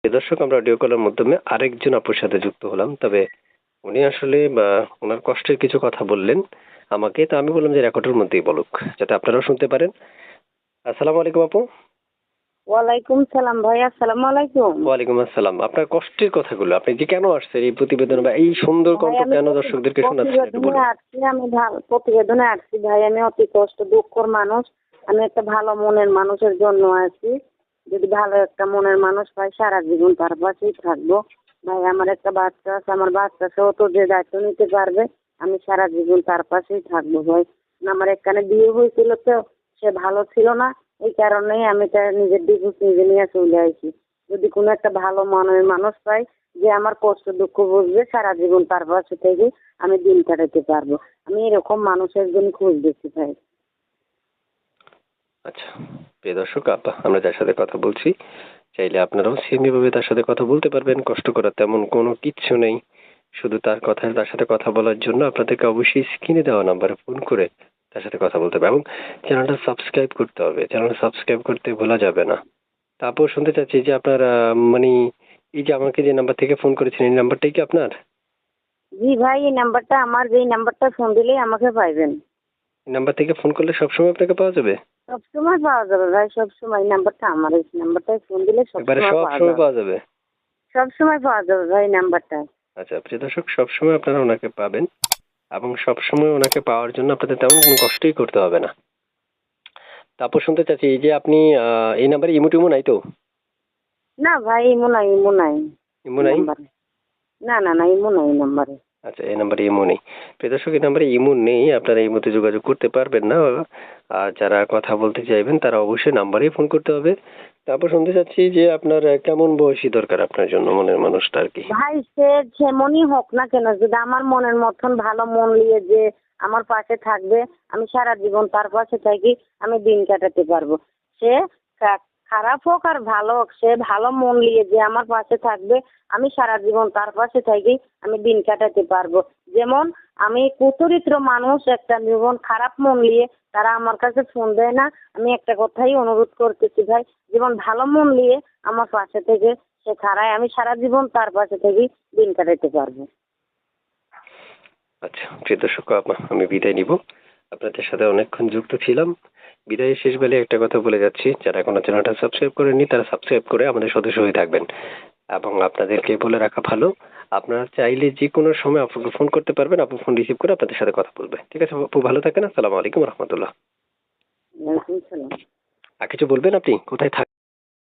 দর্শক, আমরা অডিও কলের মাধ্যমে আরেকজন আপুর সাথে যুক্ত হলাম। তবে উনি আসলে ওনার কষ্টের কিছু কথা বললেন আমাকে, তো আমি বললাম যে রেকর্ডের মধ্যেই বলুক, যাতে আপনারাও শুনতে পারেন। আসসালামু আলাইকুম আপু। ওয়ালাইকুম সালাম ভাই, আসসালামু আলাইকুম। ওয়ালাইকুম আসসালাম। আপনার কষ্টের কথাগুলো, আপনি যে কেন আসছেন এই প্রতিবেদন বা এই সুন্দর ভাই কণ্ঠ আমি কেন দর্শকদেরকে শোনাচ্ছেন একটু প্রতিবেদনে বলুন। আসছি, প্রতিবেদনে আসছি ভাই, আমি অতি কষ্ট দুঃখর মানুষ। আমি একটা ভালো মনের মানুষের জন্য আছি। যদি ভালো একটা মনের মানুষ পাই, সারা জীবন তার পাশেই থাকবো। ভাই আমার একটা বাচ্চা আছে, আমার বাচ্চা সহ তো যে দায়িত্ব নিতে পারবে, আমি সারা জীবন তার পাশেই থাকবো ভাই। আমার এখানে বিয়ে হয়েছিল, তো সে ভালো ছিল না, এই কারণেই আমি তার নিজের ডিভোর্স নিজে নিয়ে চলে আসি। যদি কোনো একটা ভালো মনের মানুষ পাই, যে আমার কষ্ট দুঃখ বুঝবে, সারা জীবন তার পাশে থেকে আমি দিন কাটাতে পারবো, আমি এরকম মানুষের জন্য খোঁজ দেখতে পাই। আচ্ছা, প্রিয় দর্শক, আমরা যার সাথে কথা বলছি, চাইলে আপনারাও সেমই ভাবে তার সাথে কথা বলতে পারবেন। কষ্ট করার তেমন কোনো কিচ্ছু নেই। শুধু তার সাথে কথা বলার জন্য আপনাদেরকে অবশ্যই স্ক্রিনে দেওয়া নাম্বারে ফোন করে তার সাথে কথা বলতে হবে এবং চ্যানেলটা সাবস্ক্রাইব করতে হবে। চ্যানেলটা সাবস্ক্রাইব করতে ভোলা যাবে না। তারপর শুনতে চাচ্ছি যে আপনার মানে এই যে আমাকে যে নাম্বার থেকে ফোন করেছেন, এই নাম্বারটাই কি আপনার? জি ভাই, এই নাম্বারটা আমার, যেই নাম্বারটা ফোন দিলেই আমাকে পাইবেন। এই নাম্বার থেকে ফোন করলে সবসময় আপনাকে পাওয়া যাবে? সবসময় পাওয়া যাবে ভাই, সবসময়। এই নাম্বারটা আমার, এই নাম্বারটায় ফোন দিলে একবারে সবসময় সব পাওয়া সময় যাবে। পাওয়া যাবে? সবসময় পাওয়া যাবে ভাই এই নাম্বারটা। আচ্ছা, প্রিয় দর্শক, সবসময় আপনারা ওনাকে পাবেন এবং সবসময় ওনাকে পাওয়ার জন্য আপনাদের তেমন কোনো কষ্টই করতে হবে না। তারপর শুনতে চাচ্ছি এই যে আপনি এই নাম্বারে ইমো টিমো নাই তো? না ভাই, ইমো নাই, ইমো নাই ইমো এই নাই? নাম্বারে। না না না, ইমো নাই এই নাম্বারে। আচ্ছা, এই নাম্বারে ইমো নেই। প্রিয় দর্শক, এই নাম্বারে ইমো নেই, আপনারা এই মুহূর্তে যোগাযোগ করতে পারবেন না। আর যারা কথা বলতে চাইবেন তারা অবশ্যই নাম্বারেই ফোন করতে হবে। তারপর শুনতে চাচ্ছি যে আপনার কেমন বয়সী দরকার আপনার জন্য মনের মানুষটা আর কি? ভাই সে যেমনই হোক না কেন, যদি আমার মনের মতন ভালো মন নিয়ে যে আমার পাশে থাকবে, আমি সারা জীবন তার পাশে থাকি, আমি দিন কাটাতে পারবো। সে খারাপ হোক আর ভালো হোক, সে ভালো মন নিয়ে যে আমার পাশে থাকবে, আমি সারা জীবন তার পাশে থাকি, আমি দিন কাটাতে পারবো। যেমন আমি কুচরিত্র মানুষ, একটা জীবন খারাপ মন নিয়ে তারা আমার কাছে ফোন দেয় না। আমি একটা কথাই অনুরোধ করতেছি ভাই, যেমন ভালো মন নিয়ে আমার পাশে থেকে সে খারায়, আমি সারা জীবন তার পাশে থেকে দিন কাটাতে পারবো। আচ্ছা, প্রিয় দর্শক, আমি বিদায় নিব। আপনাদের সাথে অনেকক্ষণ যুক্ত ছিলাম। বিদায়ের শেষ বেলায় একটা কথা বলে যাচ্ছি, যারা এখনো চ্যানেলটা সাবস্ক্রাইব করেননি তারা সাবস্ক্রাইব করে আমাদের সদস্য হয়ে থাকবেন। এবং আপনাদেরকে বলে রাখা ভালো, আপনারা চাইলে যে কোনো সময় আপুকে ফোন করতে পারবেন, আপু ফোন রিসিভ করে আপনাদের সাথে কথা বলবে। ঠিক আছে আপু, ভালো থাকেন। আসসালামু আলাইকুম রহমতুল্লাহ। ওয়ালাইকুম সালাম। আর কিছু বলবেন আপনি? কোথায় থাকেন?